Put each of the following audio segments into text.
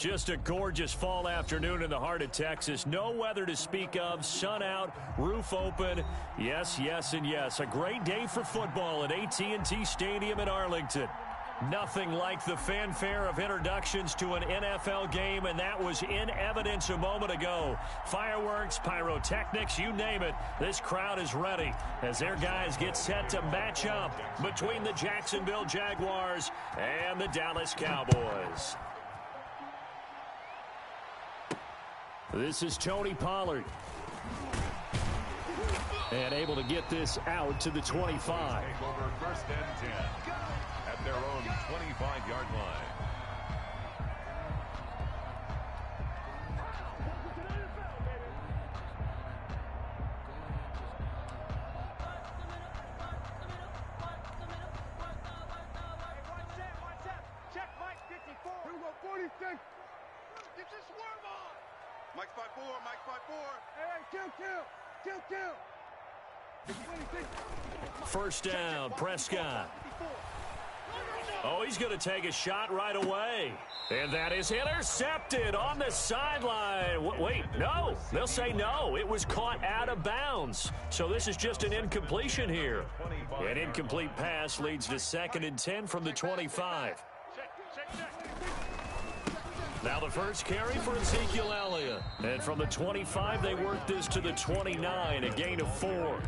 Just a gorgeous fall afternoon in the heart of Texas. No weather to speak of. Sun out, roof open. Yes, yes, and yes. A great day for football at AT&T Stadium in Arlington. Nothing like the fanfare of introductions to an NFL game, and that was in evidence a moment ago. Fireworks, pyrotechnics, you name it. This crowd is ready as their guys get set to match up between the Jacksonville Jaguars and the Dallas Cowboys. This is Tony Pollard. And able to get this out to the 25. Over first and 10 at their own 25-yard line. Check Mike 54. Here we go, 46. Get this swerve on. Mike 5-4, Mike 5-4. Hey, kill. First down, Prescott. Oh, he's going to take a shot right away. And that is intercepted on the sideline. Wait, no. They'll say no. It was caught out of bounds. So this is just an incompletion here. An incomplete pass leads to 2nd and 10 from the 25. Now the first carry for Ezekiel Elliott. And from the 25, they work this to the 29, a gain of 4.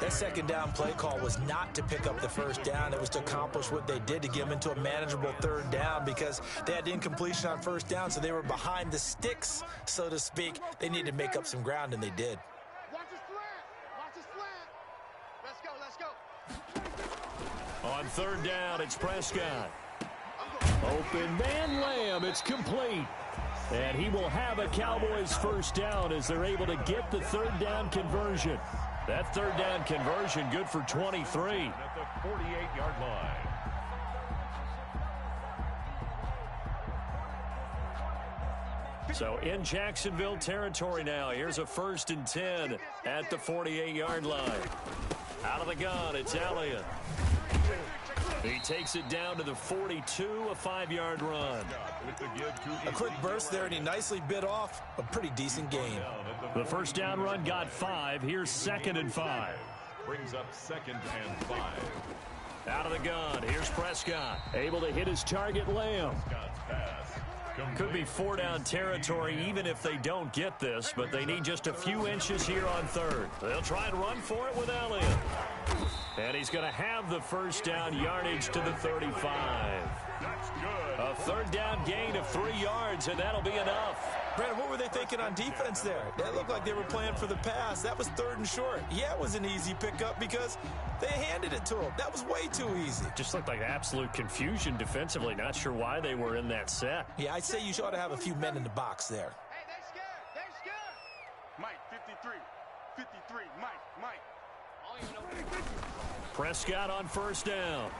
That second down play call was not to pick up the first down. It was to accomplish what they did, to get them into a manageable third down, because they had incompletion on first down, so they were behind the sticks, so to speak. They needed to make up some ground, and they did. Watch his slant. Let's go. On third down, it's Prescott. Open man Lamb, it's complete. And he will have a Cowboys first down as they're able to get the third down conversion. That third down conversion good for 23. At the 48-yard line. So in Jacksonville territory now. Here's a 1st and 10 at the 48-yard line. Out of the gun, it's Elliott. He takes it down to the 42, a 5-yard run. A quick burst there, and he nicely bit off a pretty decent gain. The first down run got 5. Here's 2nd and 5. Brings up 2nd and 5. Out of the gun, here's Prescott. Able to hit his target, Lamb. Scott's pass. Could be 4-down territory even if they don't get this, but they need just a few inches here on third. They'll try and run for it with Elliott. And he's going to have the first down, yardage to the 35. That's good. A third down gain of 3 yards, and that'll be enough. Brandon, what were they thinking on defense there? That looked like they were playing for the pass. That was 3rd and short. Yeah, it was an easy pickup because they handed it to him. That was way too easy. Just looked like absolute confusion defensively. Not sure why they were in that set. Yeah, I'd say you ought to have a few men in the box there. Hey, they're scared. Mike 53, Mike. I don't even know. Prescott on first down.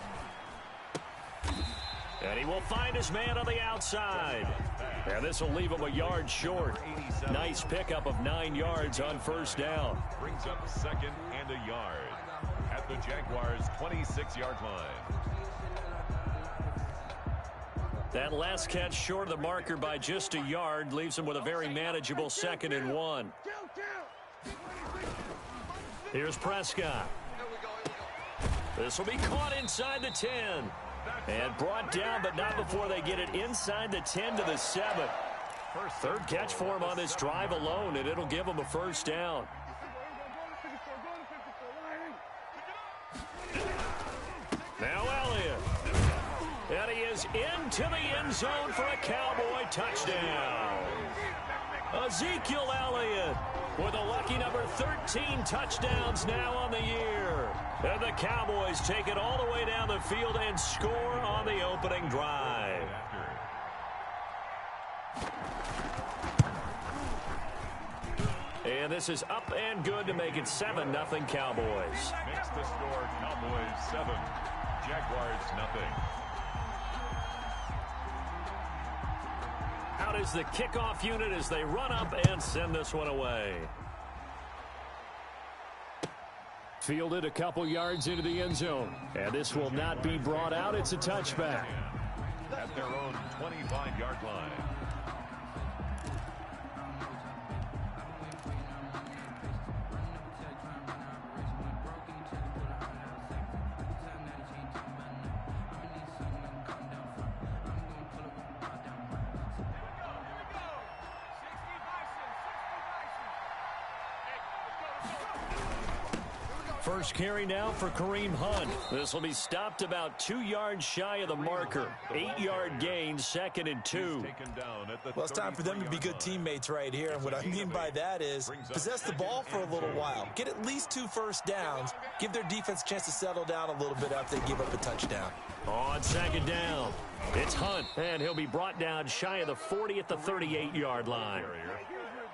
And he will find his man on the outside. And this will leave him a yard short. Nice pickup of 9 yards on first down. Brings up 2nd and a yard at the Jaguars' 26-yard line. That last catch short of the marker by just a yard leaves him with a very manageable 2nd and 1. Here's Prescott. This will be caught inside the 10. And brought down, but not before they get it inside the 10 to the 7. Third catch for him on this drive alone, and it'll give him a first down. Now Elliott. And he is into the end zone for a Cowboy touchdown. Ezekiel Elliott with a lucky number 13 touchdowns now on the year. And the Cowboys take it all the way down the field and score on the opening drive. And this is up and good to make it 7-0 Cowboys. Makes the score Cowboys 7, Jaguars 0. Out is the kickoff unit as they run up and send this one away. Fielded a couple yards into the end zone. And this will not be brought out. It's a touchback. At their own 25-yard line. First carry now for Kareem Hunt. This will be stopped about 2 yards shy of the marker. 8-yard gain, 2nd and 2. Well, it's time for them to be good teammates right here. And what I mean by that is possess the ball for a little while. Get at least 2 first downs. Give their defense a chance to settle down a little bit after they give up a touchdown. On 2nd down, it's Hunt. And he'll be brought down shy of the 40 at the 38-yard line.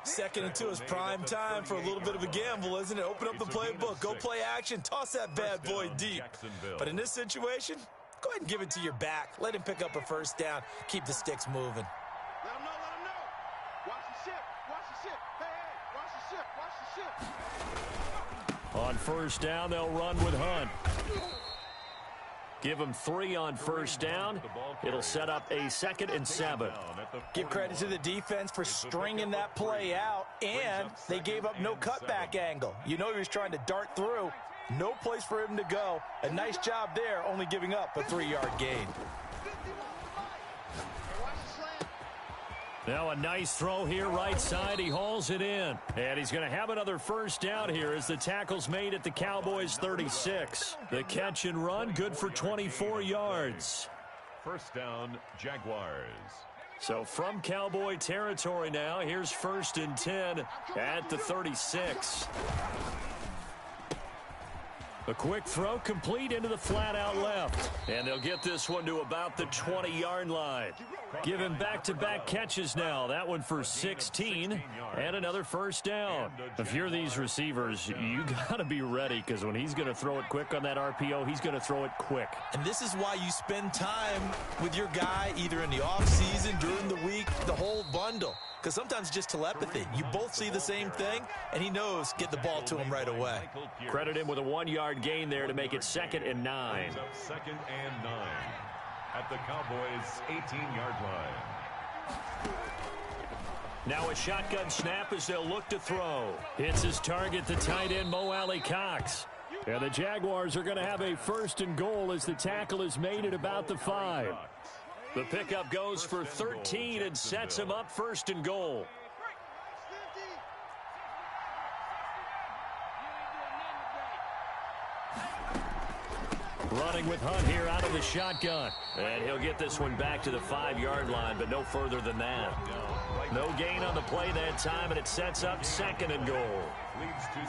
2nd and 2 is prime time for a little bit of a gamble, isn't it? Open up the playbook, go play action, toss that bad boy deep. But in this situation, go ahead and give it to your back. Let him pick up a first down. Keep the sticks moving. Let him know, let him know. Watch the ship, watch the ship. Hey, watch the ship, watch the ship. On first down, they'll run with Hunt. Give him 3 on first down. It'll set up a 2nd and 7. Give credit to the defense for stringing that play out, and they gave up no cutback angle. You know he was trying to dart through. No place for him to go. A nice job there, only giving up a 3-yard gain. Now a nice throw here right side. He hauls it in. And he's going to have another first down here as the tackle's made at the Cowboys 36. The catch and run good for 24 yards. First down, Jaguars. So from Cowboy territory now, here's 1st and 10 at the 36. A quick throw complete into the flat out left. And they'll get this one to about the 20-yard line. Give him back-to-back catches now. That one for 16 and another first down. If you're these receivers, you got to be ready because when he's going to throw it quick on that RPO, he's going to throw it quick. And this is why you spend time with your guy either in the offseason, during the week, the whole bundle. Because sometimes it's just telepathy. You both see the same thing, and he knows get the ball to him right away. Credit him with a 1-yard gain there to make it 2nd and 9. 2nd and 9 at the Cowboys' 18-yard line. Now a shotgun snap as they'll look to throw. Hits his target, the tight end, Mo Alley-Cox. And the Jaguars are going to have a 1st and goal as the tackle is made at about the 5. The pickup goes for 13 and sets him up 1st and goal. Running with Hunt here out of the shotgun. And he'll get this one back to the 5-yard line, but no further than that. No gain on the play that time, and it sets up 2nd and goal.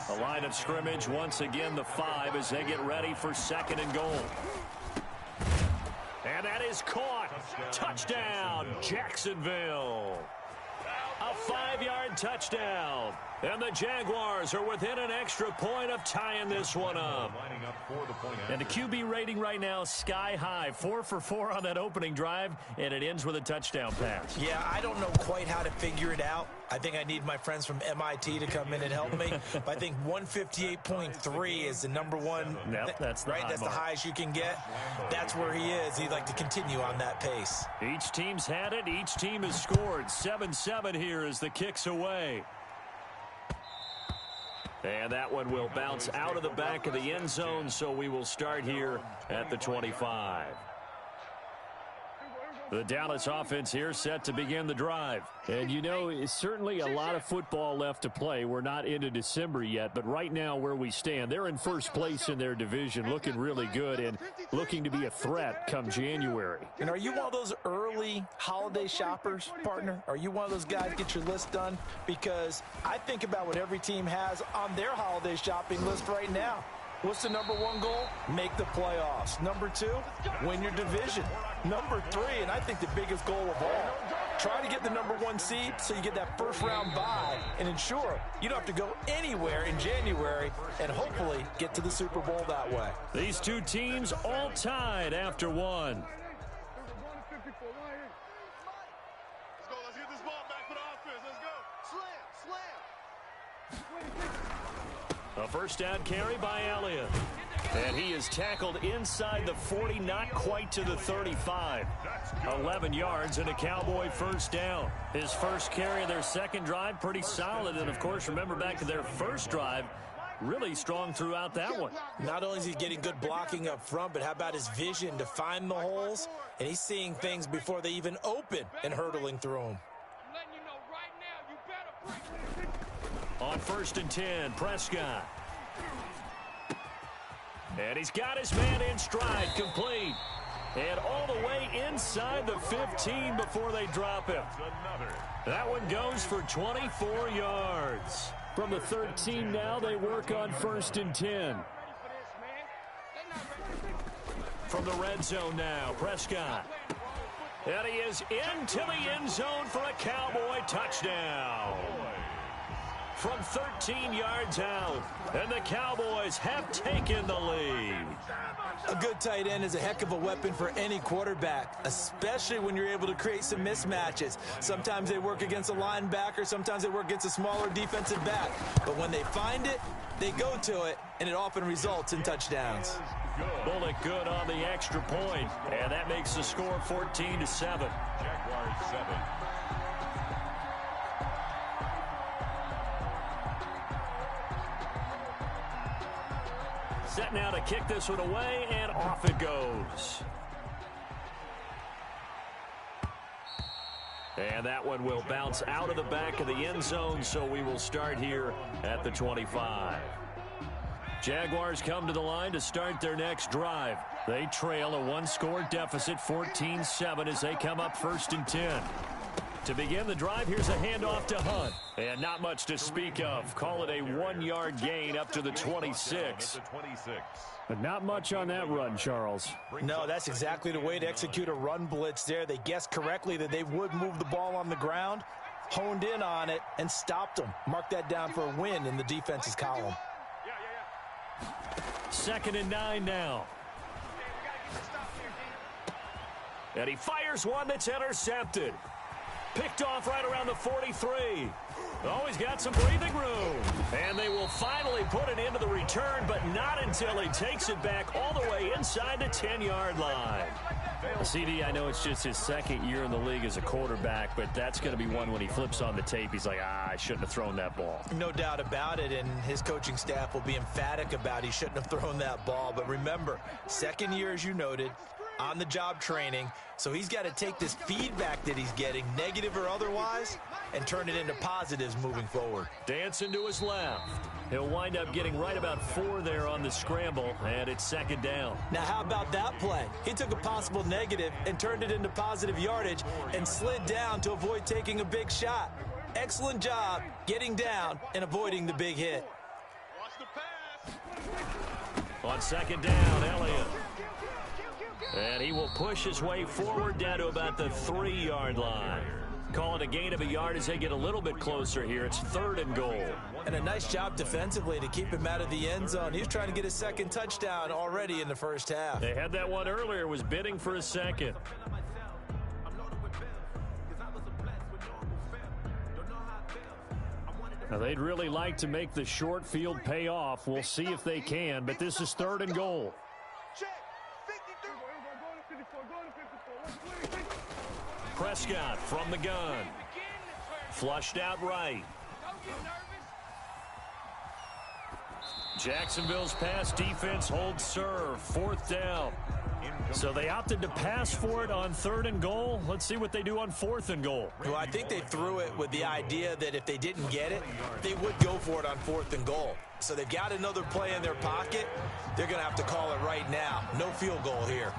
A line of scrimmage, once again the 5 as they get ready for 2nd and goal. And that is caught. Touchdown, Jacksonville. A 5-yard touchdown. And the Jaguars are within an extra point of tying this one up. And the QB rating right now, sky high. 4 for 4 on that opening drive, and it ends with a touchdown pass. Yeah, I don't know quite how to figure it out. I think I need my friends from MIT to come in and help me. But I think 158.3 is the number one. Yep, that's the right. That's the highest you can get. That's where he is. He'd like to continue on that pace. Each team's had it. Each team has scored. 7-7 here as the kick's away. And that one will bounce out of the back of the end zone, so we will start here at the 25. The Dallas offense here set to begin the drive. And, you know, it's certainly a lot of football left to play. We're not into December yet, but right now where we stand, they're in first place in their division, looking really good and looking to be a threat come January. And are you one of those early holiday shoppers, partner? Are you one of those guys get your list done? Because I think about what every team has on their holiday shopping list right now. What's the number 1 goal? Make the playoffs. Number 2, win your division. Number 3, and I think the biggest goal of all, try to get the number 1 seed so you get that first-round bye and ensure you don't have to go anywhere in January and hopefully get to the Super Bowl that way. These two teams all tied after 1. Let's go. Let's get this ball back for the offense. Let's go. Slam, slam. A first down carry by Elliott. And he is tackled inside the 40, not quite to the 35. 11 yards and a Cowboy first down. His first carry of their second drive, pretty solid. And, of course, remember back to their first drive, really strong throughout that one. Not only is he getting good blocking up front, but how about his vision to find the holes? And he's seeing things before they even open and hurdling through them. On 1st and 10, Prescott. And he's got his man in stride, complete. And all the way inside the 15 before they drop him. That one goes for 24 yards. From the 13 now, they work on 1st and 10. From the red zone now, Prescott. And he is into the end zone for a Cowboy touchdown. From 13 yards out, and the Cowboys have taken the lead. A good tight end is a heck of a weapon for any quarterback, especially when you're able to create some mismatches. Sometimes they work against a linebacker, sometimes they work against a smaller defensive back. But when they find it, they go to it, and it often results in touchdowns. Bullock good on the extra point, and that makes the score 14-7. Jaguars 7. Set now to kick this one away, and off it goes. And that one will bounce out of the back of the end zone, so we will start here at the 25. Jaguars come to the line to start their next drive. They trail a one-score deficit, 14-7, as they come up 1st and 10. To begin the drive, here's a handoff to Hunt. And not much to speak of. Call it a 1-yard gain up to the 26. But not much on that run, Charles. No, that's exactly the way to execute a run blitz there. They guessed correctly that they would move the ball on the ground, honed in on it, and stopped them. Mark that down for a win in the defense's column. 2nd and 9 now. And he fires one that's intercepted. Picked off right around the 43. Always got some breathing room. And they will finally put it into the return, but not until he takes it back all the way inside the 10-yard line. CD, I know it's just his second year in the league as a quarterback, but that's going to be one when he flips on the tape. He's like, I shouldn't have thrown that ball. No doubt about it, and his coaching staff will be emphatic about he shouldn't have thrown that ball. But remember, second year, as you noted, on-the-job training, so he's got to take this feedback that he's getting, negative or otherwise, and turn it into positives moving forward. Dancing to his left. He'll wind up getting right about 4 there on the scramble, and it's 2nd down. Now, how about that play? He took a possible negative and turned it into positive yardage and slid down to avoid taking a big shot. Excellent job getting down and avoiding the big hit. On 2nd down, Elliott. And he will push his way forward down to about the 3-yard line. Call it a gain of a yard as they get a little bit closer here. It's 3rd and goal. And a nice job defensively to keep him out of the end zone. He was trying to get his second touchdown already in the first half. They had that one earlier, was bidding for a second. Now, they'd really like to make the short field pay off. We'll see if they can, but this is 3rd and goal. Prescott from the gun. Flushed out right. Jacksonville's pass defense holds serve. 4th down. So they opted to pass for it on 3rd and goal. Let's see what they do on 4th and goal. Well, I think they threw it with the idea that if they didn't get it, they would go for it on 4th and goal. So they've got another play in their pocket. They're going to have to call it right now. No field goal here.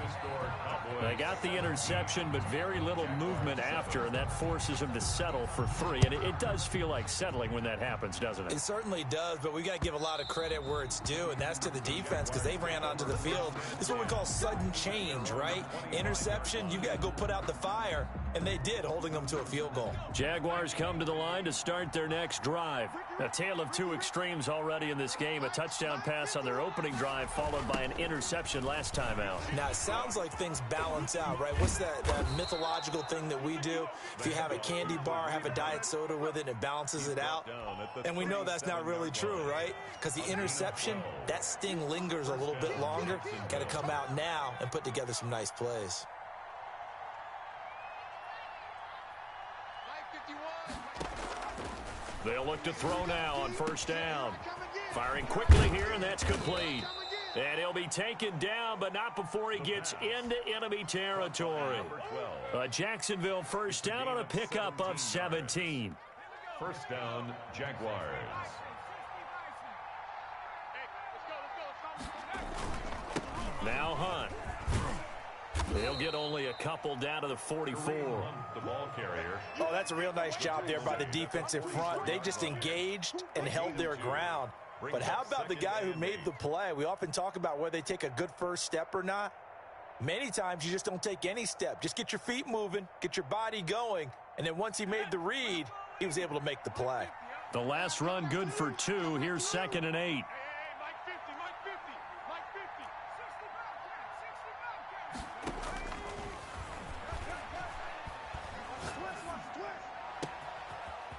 They got the interception, but very little movement after, and that forces them to settle for 3. And it does feel like settling when that happens, doesn't it? It certainly does, but we got to give a lot of credit where it's due, and that's to the defense because they ran onto the field. This is what we call sudden change, right? Interception, you got to go put out the fire, and they did, holding them to a field goal. Jaguars come to the line to start their next drive. A tale of two extremes already in this game. A touchdown pass on their opening drive, followed by an interception last time out. Now, it sounds like things balance out, right? What's that mythological thing that we do? If you have a candy bar, have a diet soda with it, it balances it out. And we know that's not really true, right? Because the interception, that sting lingers a little bit longer. Got to come out now and put together some nice plays. They'll look to throw now on first down. Firing quickly here, and that's complete. And he'll be taken down, but not before he gets into enemy territory. A Jacksonville first down on a pickup of 17. First down, Jaguars. Now Hunt. He'll get only a couple down to the 44. The ball carrier. Oh, that's a real nice job there by the defensive front. They just engaged and held their ground. But how about the guy who made the play? We often talk about whether they take a good first step or not. Many times you just don't take any step. Just get your feet moving, get your body going, and then once he made the read, he was able to make the play. The last run good for 2. Here's 2nd and 8.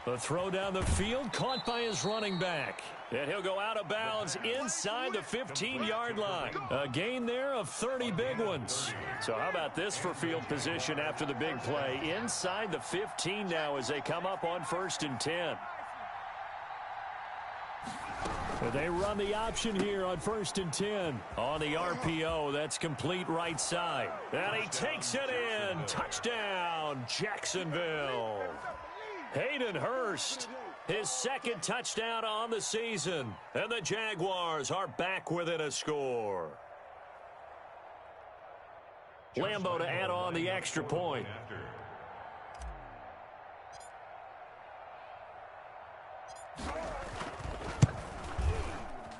The throw down the field, caught by his running back. And he'll go out of bounds inside the 15-yard line. A gain there of 30 big ones. So how about this for field position after the big play? Inside the 15 now as they come up on 1st and 10. They run the option here on 1st and 10. On the RPO, that's complete right side. And he takes it in. Touchdown, Jacksonville. Hayden Hurst, his 2nd touchdown on the season. And the Jaguars are back within a score. Lambo to add on the extra point.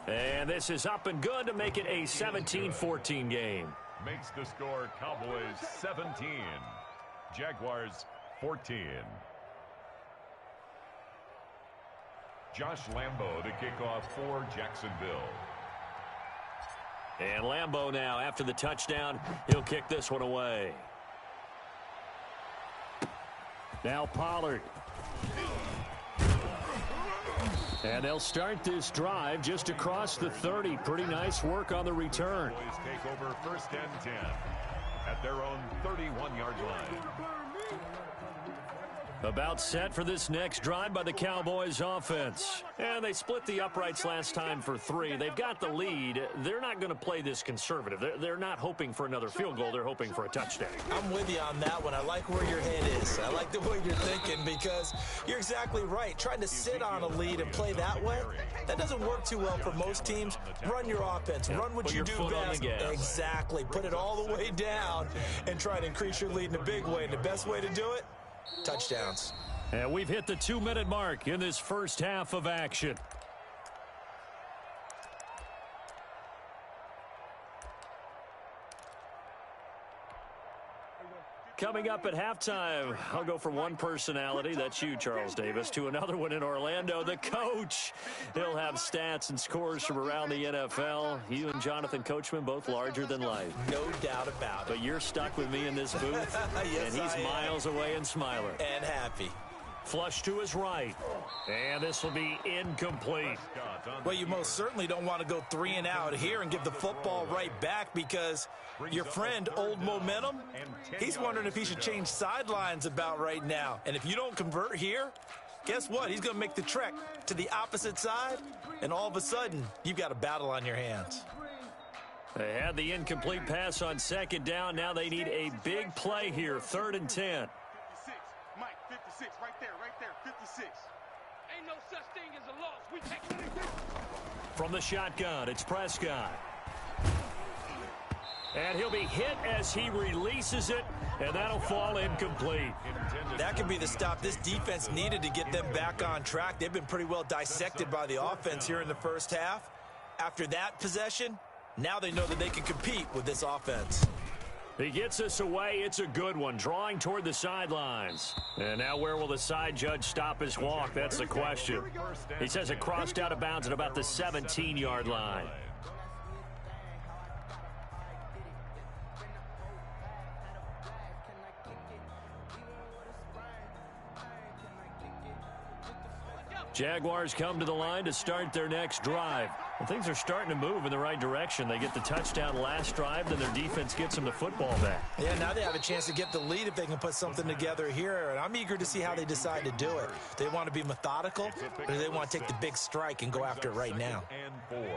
And this is up and good to make it a 17-14 game. Makes the score Cowboys 17. Jaguars 14. Josh Lambo to kick off for Jacksonville. And Lambo now, after the touchdown, he'll kick this one away. Now Pollard. And they'll start this drive just across the 30. Pretty nice work on the return. Boys take over 1st and 10 at their own 31-yard line. About set for this next drive by the Cowboys offense. And they split the uprights last time for 3. They've got the lead. They're not going to play this conservative. They're not hoping for another field goal. They're hoping for a touchdown. I'm with you on that one. I like where your head is. I like the way you're thinking because you're exactly right. Trying to sit on a lead and play that way, that doesn't work too well for most teams. Run your offense. Run what you do best. Exactly. Put it all the way down and try to increase your lead in a big way. And the best way to do it, touchdowns. And we've hit the 2-minute mark in this first half of action. Coming up at halftime, I'll go from one personality, that's you, Charles Davis, to another one in Orlando, the coach. He'll have stats and scores from around the NFL. You and Jonathan Coachman, both larger than life. No doubt about it. But you're stuck with me in this booth, yes, and he's miles away and smiling. And happy. Flush to his right. And this will be incomplete. Well, you most certainly don't want to go 3 and out here and give the football right back because your friend, Old Momentum, he's wondering if he should change sidelines about right now. And if you don't convert here, guess what? He's going to make the trek to the opposite side, and all of a sudden, you've got a battle on your hands. They had the incomplete pass on 2nd down. Now they need a big play here, 3rd and 10. 56, Mike, 56, right there, 56. Ain't no such thing as a loss. We take 26. From the shotgun, it's Prescott. And he'll be hit as he releases it, and that'll fall incomplete. That could be the stop this defense needed to get them back on track. They've been pretty well dissected by the offense here in the first half. After that possession, now they know that they can compete with this offense. He gets us away. It's a good one, drawing toward the sidelines. And now where will the side judge stop his walk? That's the question. He says it crossed out of bounds at about the 17-yard line. Jaguars come to the line to start their next drive. Well, things are starting to move in the right direction. They get the touchdown last drive, then their defense gets them the football back. Yeah, now they have a chance to get the lead if they can put something together here. And I'm eager to see how they decide to do it. They want to be methodical, or do they want to take the big strike and go after it right now?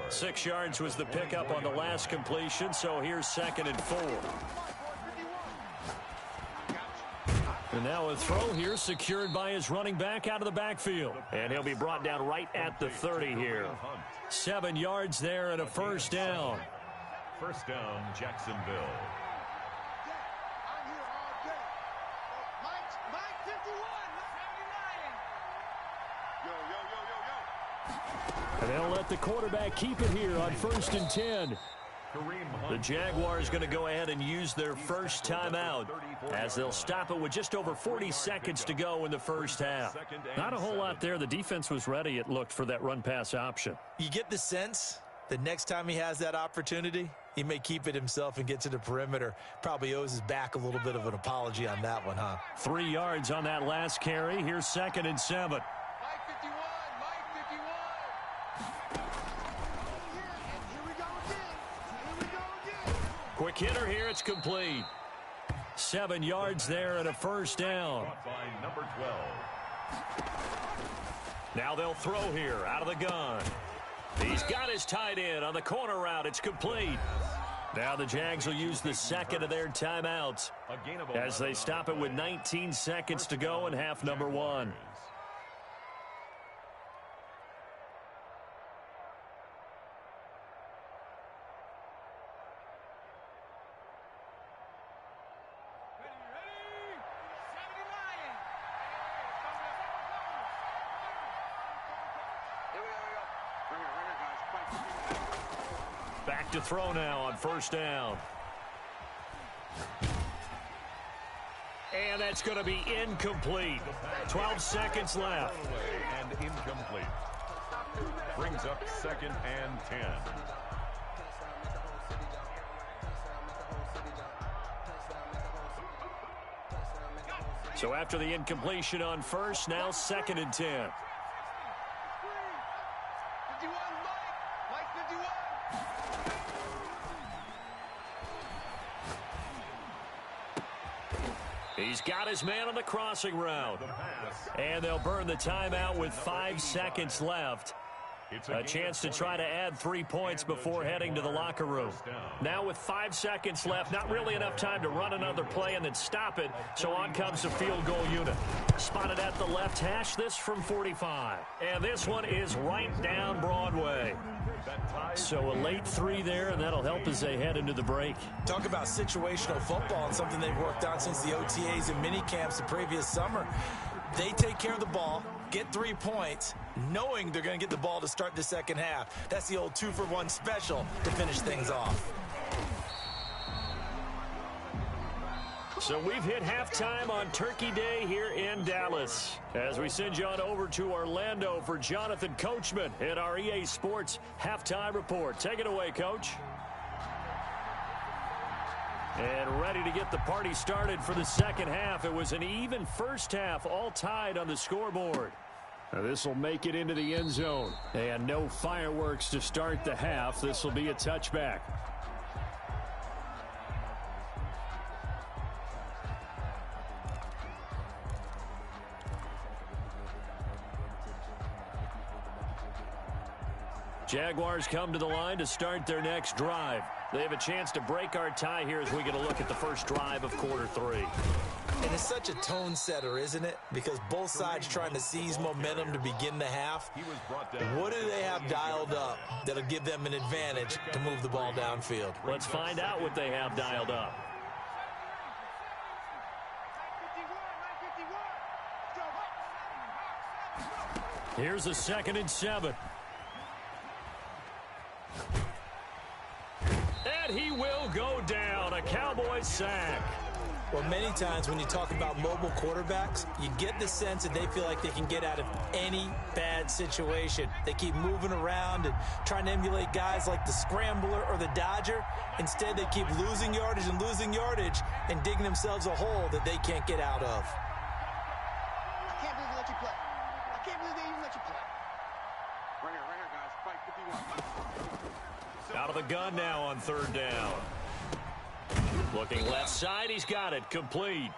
6 yards was the pickup on the last completion, so here's 2nd and 4. And now a throw here secured by his running back out of the backfield. And he'll be brought down right at the 30 here. 7 yards there and a first down. First down, Jacksonville. And they'll let the quarterback keep it here on 1st and 10. The Jaguars going to go ahead and use their first timeout as they'll stop it with just over 40 seconds to go in the first half. Not a whole lot there. The defense was ready, it looked, for that run-pass option. You get the sense that next time he has that opportunity, he may keep it himself and get to the perimeter. Probably owes his back a little bit of an apology on that one, huh? 3 yards on that last carry. Here's 2nd and 7. Quick hitter here. It's complete. 7 yards there and a first down. By number 12. Now they'll throw here out of the gun. He's got his tight end on the corner route. It's complete. Now the Jags will use the second of their timeouts as they stop it with 19 seconds to go in half number 1. Back to throw now on first down. And that's going to be incomplete. 12 seconds left. And incomplete. Brings up 2nd and 10. So after the incompletion on first, now 2nd and 10. He's got his man on the crossing route. And they'll burn the timeout with 5 seconds left. A chance to try to add 3 points before heading to the locker room. Now with 5 seconds left, not really enough time to run another play and then stop it. So on comes the field goal unit. Spotted at the left hash, this from 45. And this one is right down Broadway. So a late 3 there, and that'll help as they head into the break. Talk about situational football and something they've worked on since the OTAs and mini camps the previous summer. They take care of the ball, get 3 points, knowing they're going to get the ball to start the second half. That's the old 2-for-1 special to finish things off. So we've hit halftime on Turkey Day here in Dallas. As we send you on over to Orlando for Jonathan Coachman in our EA Sports Halftime Report. Take it away, Coach. And ready to get the party started for the second half. It was an even first half, all tied on the scoreboard. Now this will make it into the end zone. And no fireworks to start the half. This will be a touchback. Jaguars come to the line to start their next drive. They have a chance to break our tie here as we get a look at the first drive of quarter 3. And it's such a tone setter, isn't it? Because both sides trying to seize momentum to begin the half. What do they have dialed up that'll give them an advantage to move the ball downfield? Let's find out what they have dialed up. Here's a 2nd and 7. And he will go down. A Cowboys sack. Well, many times when you talk about mobile quarterbacks, you get the sense that they feel like they can get out of any bad situation. They keep moving around and trying to emulate guys like the Scrambler or the Dodger. Instead, they keep losing yardage and digging themselves a hole that they can't get out of. I can't believe they let you play. I can't believe they even let you play. Right here, guys. Fight 51. Out of the gun now on third down. Looking left side, he's got it, complete.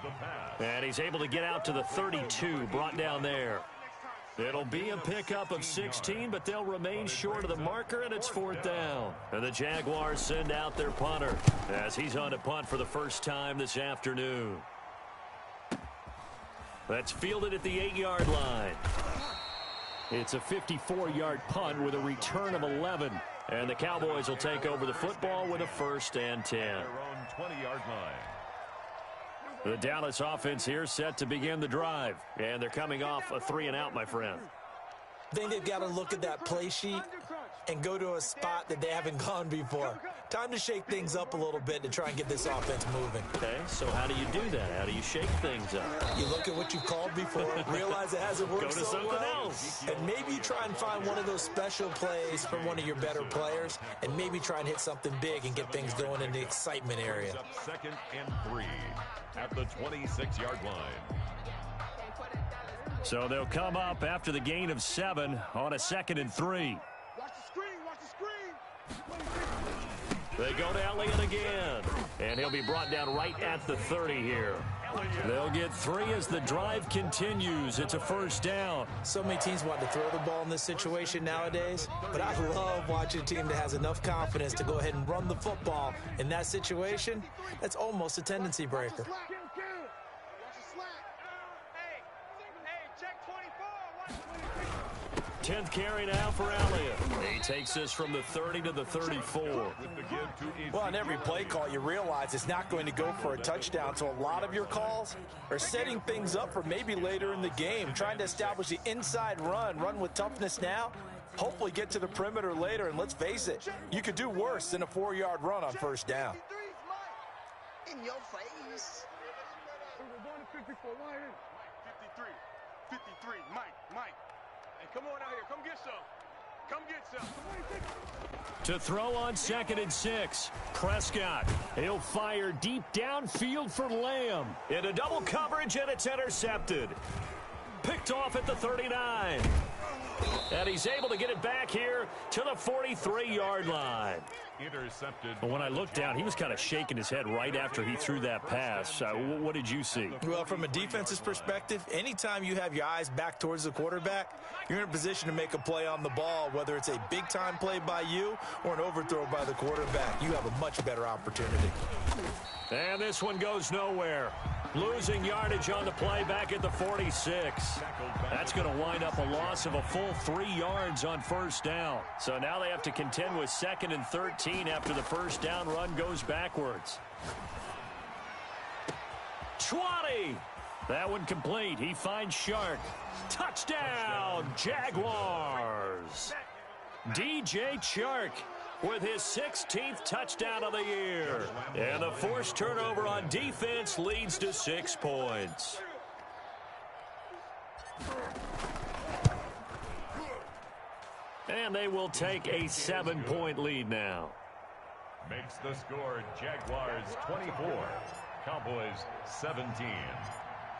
And he's able to get out to the 32, brought down there. It'll be a pickup of 16, but they'll remain short of the marker, and it's fourth down. And the Jaguars send out their punter as he's on to punt for the first time this afternoon. That's fielded at the 8-yard line. It's a 54-yard punt with a return of 11. And the Cowboys will take over the football with a 1st and 10. Their own 20-yard line. The Dallas offense here set to begin the drive. And they're coming off a 3-and-out, my friend. I think they've got to look at that play sheet and go to a spot that they haven't gone before. Time to shake things up a little bit to try and get this offense moving. Okay, so how do you do that? How do you shake things up? You look at what you've called before, realize it hasn't worked Go to so something well, else. and maybe you try and find one of those special plays from one of your better players, and maybe try and hit something big and get things going in the excitement area. Up 2nd and 3 at the 26-yard line. So they'll come up after the gain of 7 on a 2nd and 3. Watch the screen. Watch the screen. They go to Elliott again. And he'll be brought down right at the 30 here. They'll get 3 as the drive continues. It's a 1st down. So many teams want to throw the ball in this situation nowadays, but I love watching a team that has enough confidence to go ahead and run the football. In that situation, that's almost a tendency breaker. Watch the slack. Hey, check 24. 10th carry now for Elliott. He takes this from the 30 to the 34. With the give to Well, on every play call, you realize it's not going to go for a touchdown, so a lot of your calls are setting things up for maybe later in the game, trying to establish the inside run with toughness now, hopefully get to the perimeter later, and let's face it, you could do worse than a 4-yard run on 1st down. In your face. We're going to 54. 53. Mike. Hey, come on out here. Come get some. To throw on 2nd and 6. Prescott. He'll fire deep downfield for Lamb. Into double coverage, and it's intercepted. Picked off at the 39. And he's able to get it back here to the 43-yard line. intercepted. But when I looked down, he was kind of shaking his head right after he threw that pass. What did you see? Well, from a defense's perspective, anytime you have your eyes back towards the quarterback, you're in a position to make a play on the ball, whether it's a big-time play by you or an overthrow by the quarterback. You have a much better opportunity. And this one goes nowhere. Losing yardage on the play back at the 46. That's going to wind up a loss of a full 3 yards on first down. So now they have to contend with 2nd and 13 after the first down run goes backwards. 20. That one complete. He finds Shark. Touchdown, Jaguars. DJ Chark with his 16th touchdown of the year. And the forced turnover on defense leads to 6 points. And they will take a 7-point lead now. Makes the score Jaguars 24, Cowboys 17.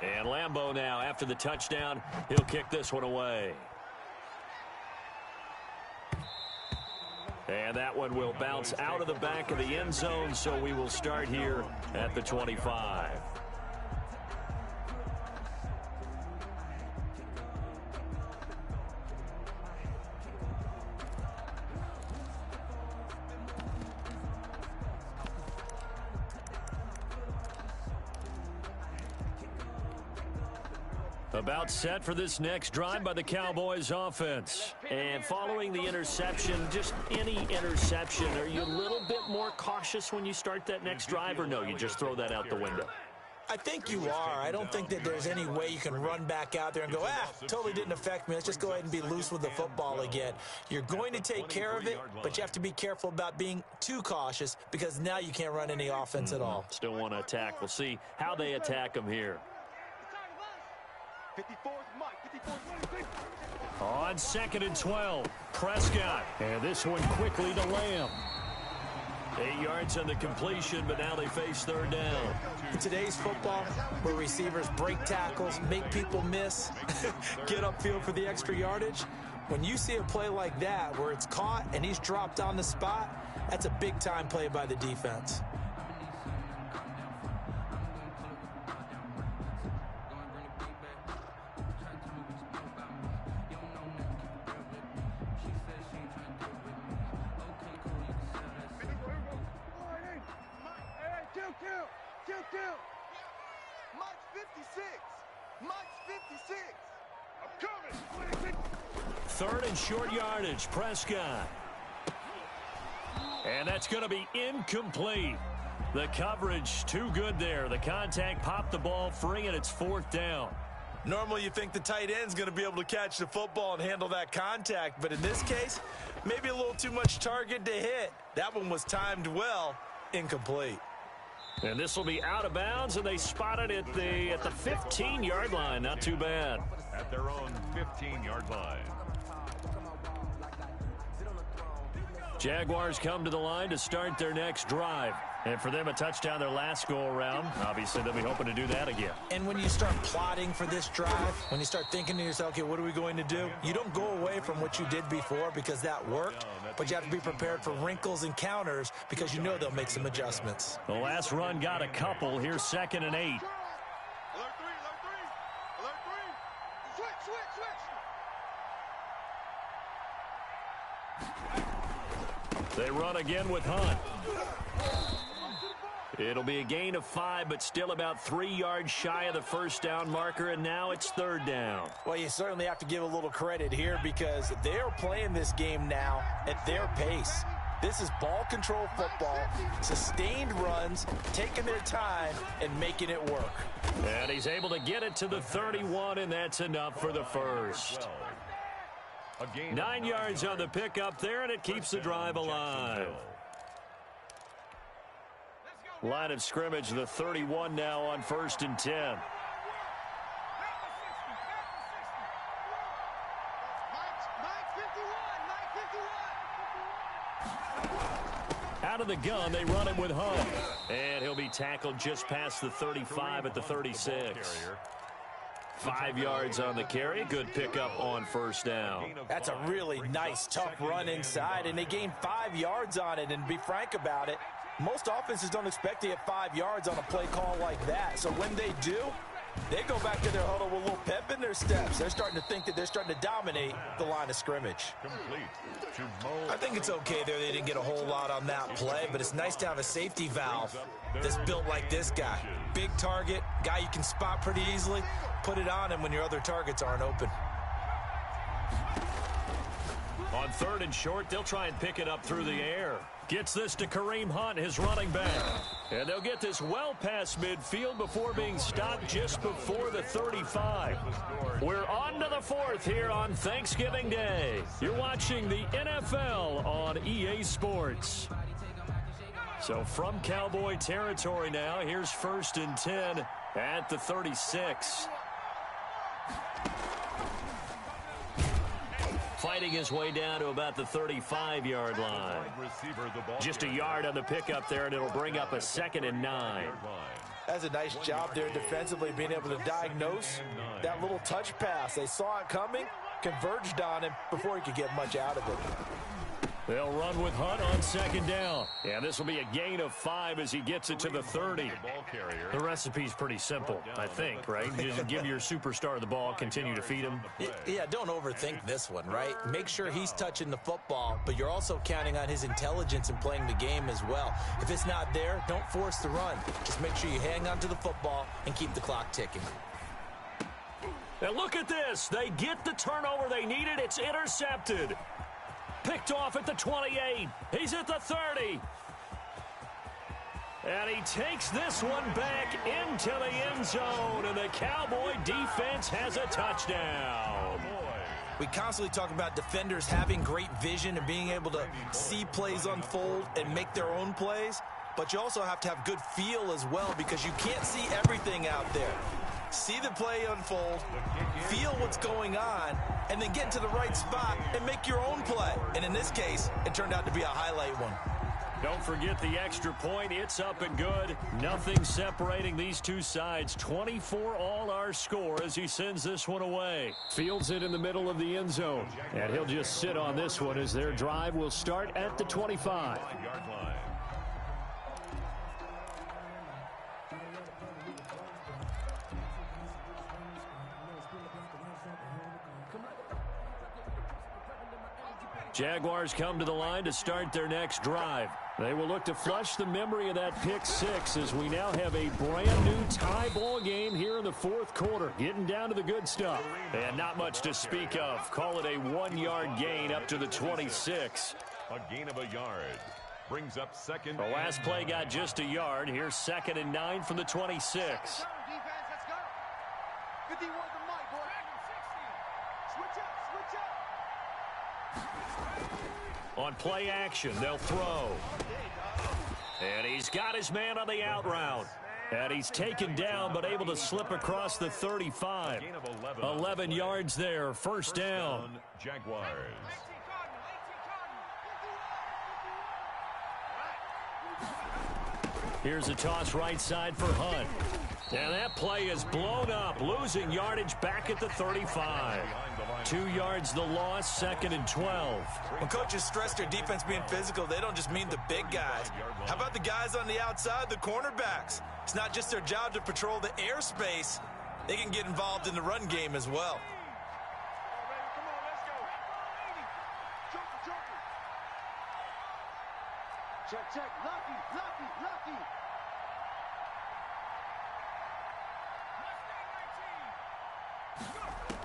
And Lambeau now, after the touchdown, he'll kick this one away. And that one will bounce out of the back of the end zone, so we will start here at the 25. About set for this next drive by the Cowboys offense. And following the interception, just any interception, are you a little bit more cautious when you start that next drive, or no, you just throw that out the window? I think you are. I don't think that there's any way you can run back out there and go, totally didn't affect me. Let's just go ahead and be loose with the football again. You're going to take care of it, but you have to be careful about being too cautious because now you can't run any offense at all. Still want to attack. We'll see how they attack them here. On 2nd and 12, Prescott. And this one quickly to Lamb. 8 yards on the completion, but now they face 3rd down. In today's football, where receivers break tackles, make people miss, get upfield for the extra yardage, when you see a play like that where it's caught and he's dropped on the spot, that's a big-time play by the defense. Mike's 56. Mike's 56. I'm coming. 3rd and short yardage, Prescott. And that's going to be incomplete. The coverage too good there. The contact popped the ball free, and it's 4th down. Normally you think the tight end's going to be able to catch the football and handle that contact, but in this case, maybe a little too much target to hit. That one was timed well, incomplete. And this will be out of bounds, and they spotted it at the 15-yard line. Not too bad. At their own 15-yard line. Jaguars come to the line to start their next drive. And for them, a touchdown their last go-around. Obviously, they'll be hoping to do that again. And when you start plotting for this drive, when you start thinking to yourself, okay, what are we going to do? You don't go away from what you did before because that worked, but you have to be prepared for wrinkles and counters because you know they'll make some adjustments. The last run got a couple. Here's 2nd and 8. Alert 3, alert 3. Alert 3. Switch. They run again with Hunt. It'll be a gain of 5, but still about 3 yards shy of the 1st down marker, and now it's 3rd down. Well, you certainly have to give a little credit here because they're playing this game now at their pace. This is ball control football, sustained runs, taking their time, and making it work. And he's able to get it to the 31, and that's enough for the first. 9 yards on the pickup there, and it keeps the drive alive. Line of scrimmage, the 31 now on 1st and 10. Out of the gun, they run it with Hunt. And he'll be tackled just past the 35 at the 36. 5 yards on the carry. Good pickup on 1st down. That's a really nice, tough run inside, and they gained 5 yards on it. And to be frank about it, most offenses don't expect to get 5 yards on a play call like that. So when they do, they go back to their huddle with a little pep in their steps. They're starting to think that they're starting to dominate the line of scrimmage. I think it's okay there they didn't get a whole lot on that play, but it's nice to have a safety valve that's built like this guy. Big target, guy you can spot pretty easily. Put it on him when your other targets aren't open. On 3rd and short, they'll try and pick it up through the air. Gets this to Kareem Hunt, his running back. And they'll get this well past midfield before being stopped just before the 35. We're on to the 4th here on Thanksgiving Day. You're watching the NFL on EA Sports. So from Cowboy territory now, here's 1st and 10 at the 36. Fighting his way down to about the 35-yard line. Just a yard on the pickup there, and it'll bring up a 2nd and 9. That's a nice job there defensively, being able to diagnose that little touch pass. They saw it coming, converged on him before he could get much out of it. They'll run with Hunt on 2nd down. And this will be a gain of 5 as he gets it to the 30. The recipe's pretty simple, I think, right? Just give your superstar the ball, continue to feed him. Yeah, don't overthink this one, right? Make sure he's touching the football, but you're also counting on his intelligence in playing the game as well. If it's not there, don't force the run. Just make sure you hang on to the football and keep the clock ticking. And look at this. They get the turnover they needed. It's intercepted. Picked off at the 28. He's at the 30. And he takes this one back into the end zone, and the Cowboy defense has a touchdown. We constantly talk about defenders having great vision and being able to see plays unfold and make their own plays, but you also have to have good feel as well because you can't see everything out there. See the play unfold, feel what's going on, and then get to the right spot and make your own play. And in this case, it turned out to be a highlight one. Don't forget the extra point. It's up and good. Nothing separating these two sides. 24 all our score as he sends this one away. Fields it in the middle of the end zone. And he'll just sit on this one as their drive will start at the 25. Jaguars come to the line to start their next drive. They will look to flush the memory of that pick six as we now have a brand new tie ball game here in the fourth quarter. Getting down to the good stuff. And not much to speak of. Call it a 1-yard gain up to the 26. A gain of a yard. Brings up second. The last play got just a yard. Here's 2nd and 9 from the 26. On play action, they'll throw. And he's got his man on the out route. And he's taken down but able to slip across the 35. 11 yards there, first down. Jaguars. Here's a toss right side for Hunt. And that play is blown up, losing yardage back at the 35. 2 yards the loss, 2nd and 12. When coaches stress their defense being physical, they don't just mean the big guys. How about the guys on the outside, the cornerbacks? It's not just their job to patrol the airspace. They can get involved in the run game as well. Check. Lucky.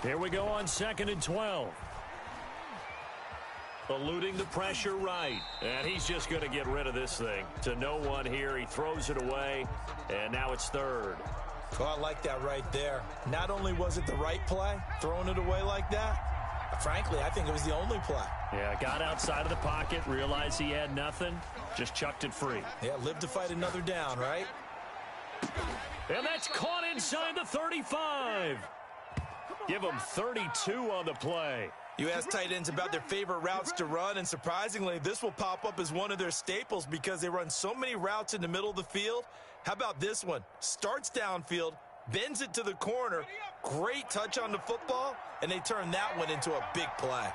Here we go on 2nd and 12. Eluding the pressure right. And he's just going to get rid of this thing. To no one here. He throws it away. And now it's 3rd. Oh, I like that right there. Not only was it the right play, throwing it away like that, frankly, I think it was the only play. Yeah, got outside of the pocket, realized he had nothing, just chucked it free. Yeah, live to fight another down, right? And that's caught inside the 35. Give them 32 on the play. You ask tight ends about their favorite routes to run, and surprisingly, this will pop up as one of their staples because they run so many routes in the middle of the field. How about this one? Starts downfield, bends it to the corner, great touch on the football, and they turn that one into a big play.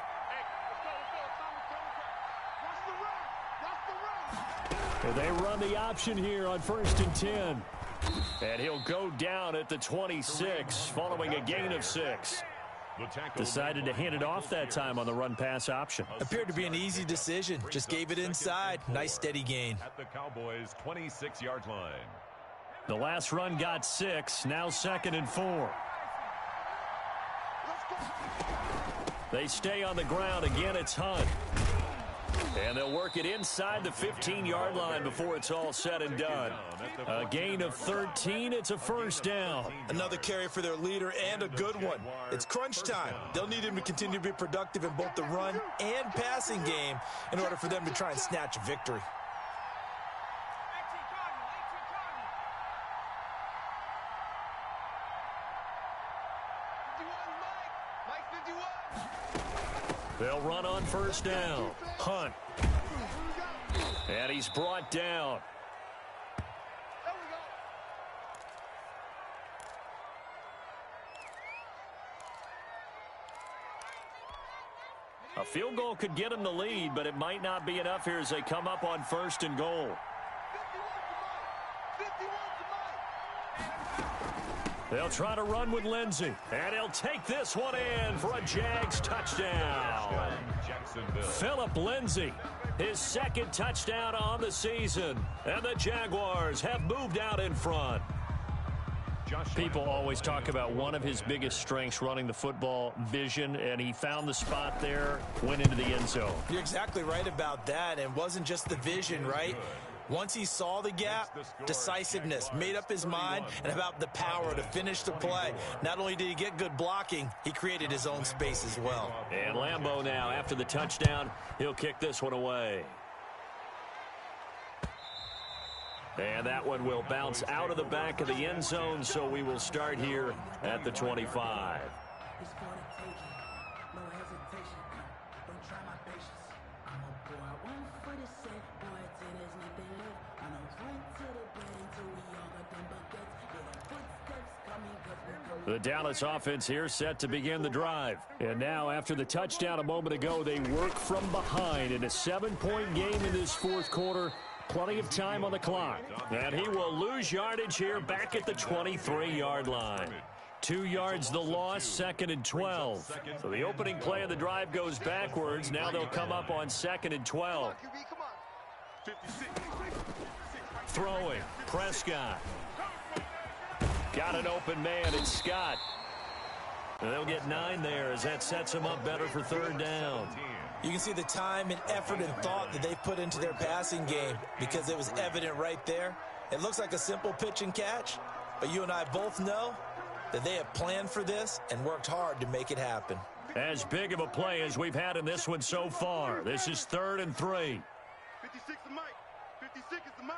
And they run the option here on 1st and 10. And he'll go down at the 26 following a gain of 6. Decided to hand it off that time on the run-pass option. Appeared to be an easy decision. Just gave it inside. Nice steady gain. At the Cowboys' 26-yard line. The last run got 6. Now 2nd and 4. They stay on the ground. Again, it's Hunt. And they'll work it inside the 15-yard line before it's all said and done. A gain of 13. It's a first down. Another carry for their leader and a good one. It's crunch time. They'll need him to continue to be productive in both the run and passing game in order for them to try and snatch a victory. They'll run on first down. Hunt. And he's brought down. A field goal could get them the lead, but it might not be enough here as they come up on 1st and goal. They'll try to run with Lindsey. And he'll take this one in for a Jags touchdown. Philip Lindsey, his 2nd touchdown on the season. And the Jaguars have moved out in front. People always talk about one of his biggest strengths, running the football, vision, and he found the spot there, went into the end zone. You're exactly right about that. It wasn't just the vision, right? Once he saw the gap, decisiveness, made up his mind, and about the power to finish the play. Not only did he get good blocking, he created his own space as well. And Lambeau now, after the touchdown, he'll kick this one away. And that one will bounce out of the back of the end zone, so we will start here at the 25. The Dallas offense here set to begin the drive. And now, after the touchdown a moment ago, they work from behind in a 7-point game in this fourth quarter. Plenty of time on the clock. And he will lose yardage here back at the 23-yard line. 2 yards the loss, 2nd and 12. So the opening play of the drive goes backwards. Now they'll come up on 2nd and 12. Throwing, Prescott. Got an open man, it's Scott. And they'll get 9 there as that sets them up better for 3rd down. You can see the time and effort and thought that they put into their passing game because it was evident right there. It looks like a simple pitch and catch, but you and I both know that they have planned for this and worked hard to make it happen. As big of a play as we've had in this one so far. This is 3rd and 3. 56 the mic. 56 is the mic.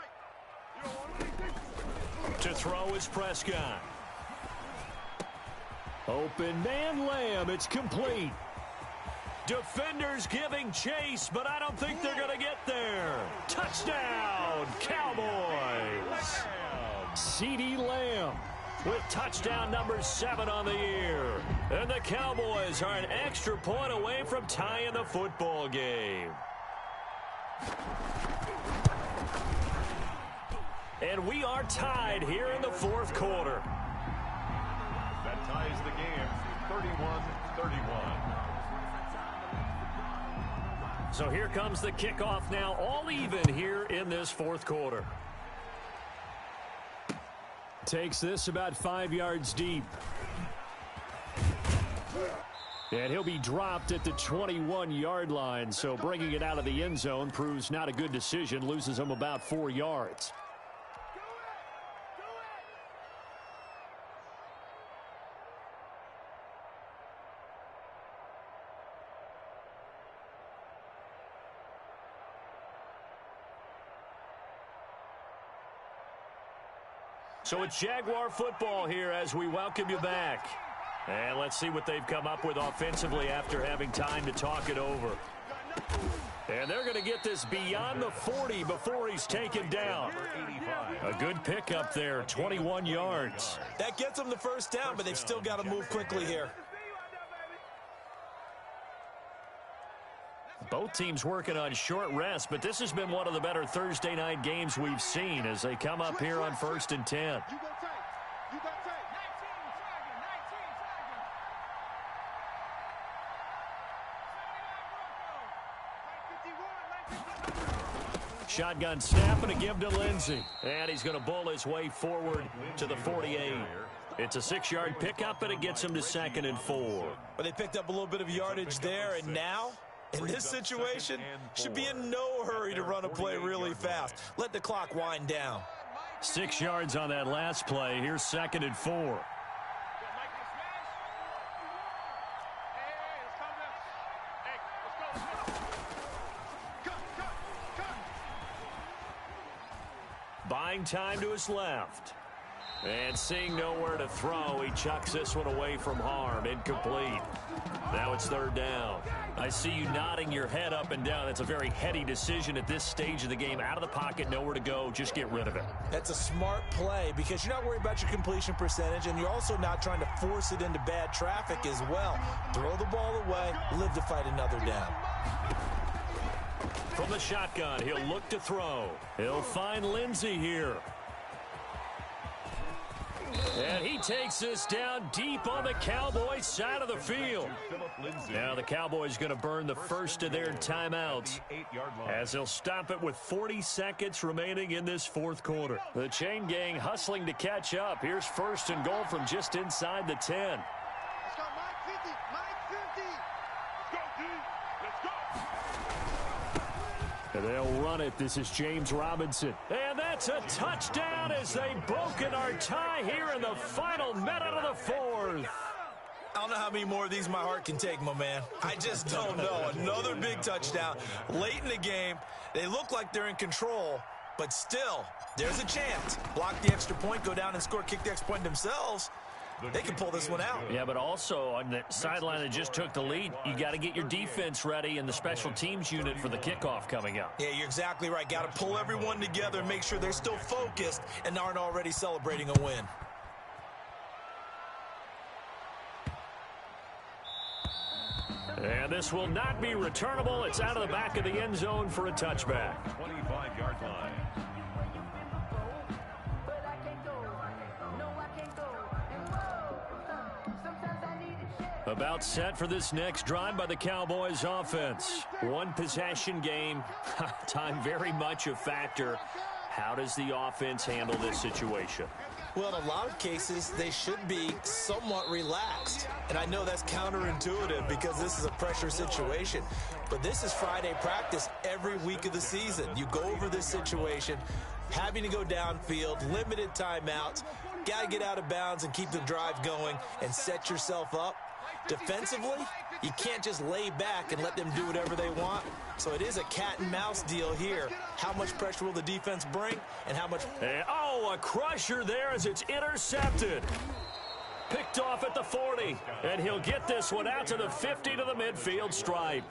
To throw is Prescott. Open man, Lamb. It's complete. Defenders giving chase, but I don't think they're going to get there. Touchdown, Cowboys. CeeDee Lamb with touchdown number 7 on the year. And the Cowboys are an extra point away from tying the football game. And we are tied here in the fourth quarter. That ties the game 31-31. So here comes the kickoff now, all even here in this fourth quarter. Takes this about 5 yards deep. And he'll be dropped at the 21-yard line, so bringing it out of the end zone proves not a good decision, loses him about 4 yards. So it's Jaguar football here as we welcome you back. And let's see what they've come up with offensively after having time to talk it over. And they're going to get this beyond the 40 before he's taken down. A good pickup there, 21 yards. That gets them the first down, but they've still got to move quickly here. Both teams working on short rest, but this has been one of the better Thursday night games we've seen as they come up here on 1st and 10. Shotgun snap and a give to Lindsey. And he's going to bull his way forward to the 48. It's a 6-yard pickup, and it gets him to 2nd and 4. But they picked up a little bit of yardage there, and now, in this situation, should be in no hurry to run a play really fast. Let the clock wind down. 6 yards on that last play. Here's 2nd and 4. Buying time to his left. And seeing nowhere to throw, he chucks this one away from harm. Incomplete. Now it's 3rd down. I see you nodding your head up and down. That's a very heady decision at this stage of the game. Out of the pocket, nowhere to go. Just get rid of it. That's a smart play because you're not worried about your completion percentage, and you're also not trying to force it into bad traffic as well. Throw the ball away, live to fight another down. From the shotgun, he'll look to throw. He'll find Lindsey here. And he takes this down deep on the Cowboys side of the field. Now the Cowboys going to burn the first of their timeouts as they'll stop it with 40 seconds remaining in this fourth quarter. The chain gang hustling to catch up. Here's 1st and goal from just inside the 10. Let's go, Mike 50. Mike 50. Let's go, D. Let's go. They'll run it. This is James Robinson. And that's a touchdown as they broken our tie here in the final minute of the fourth. I don't know how many more of these my heart can take, my man. I just don't know. Another big touchdown late in the game. They look like they're in control, but still, there's a chance. Block the extra point, go down and score, kick the extra point themselves. They can pull this one out. Yeah, but also on the sideline that just took the lead, you got to get your defense ready and the special teams unit for the kickoff coming up. Yeah, you're exactly right. Got to pull everyone together and make sure they're still focused and aren't already celebrating a win. And this will not be returnable. It's out of the back of the end zone for a touchback. 25-yard line. About set for this next drive by the Cowboys offense. One possession game. Time very much a factor. How does the offense handle this situation? Well, in a lot of cases, they should be somewhat relaxed. And I know that's counterintuitive because this is a pressure situation. But this is Friday practice every week of the season. You go over this situation, having to go downfield, limited timeouts, got to get out of bounds and keep the drive going and set yourself up. Defensively, you can't just lay back and let them do whatever they want. So it is a cat and mouse deal here. How much pressure will the defense bring and how much... Oh, a crusher there as it's intercepted. Picked off at the 40. And he'll get this one out to the 50 to the midfield stripe.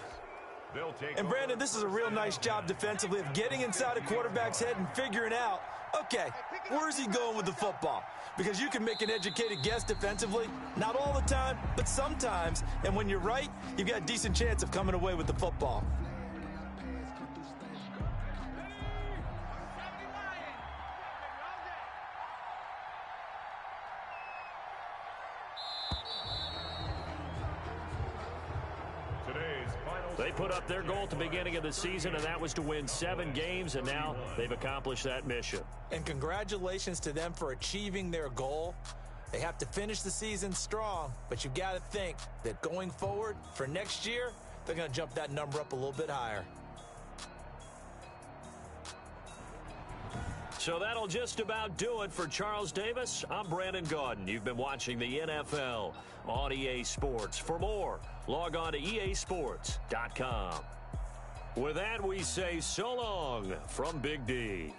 And Brandon, this is a real nice job defensively of getting inside a quarterback's head and figuring out, okay, where's he going with the football? Because you can make an educated guess defensively, not all the time, but sometimes. And when you're right, you've got a decent chance of coming away with the football. They put up their goal at the beginning of the season, and that was to win 7 games, and now they've accomplished that mission. And congratulations to them for achieving their goal. They have to finish the season strong, but you got to think that going forward for next year, they're going to jump that number up a little bit higher. So that'll just about do it for Charles Davis. I'm Brandon Gaudin. You've been watching the NFL on EA Sports. For more, log on to easports.com. With that, we say so long from Big D.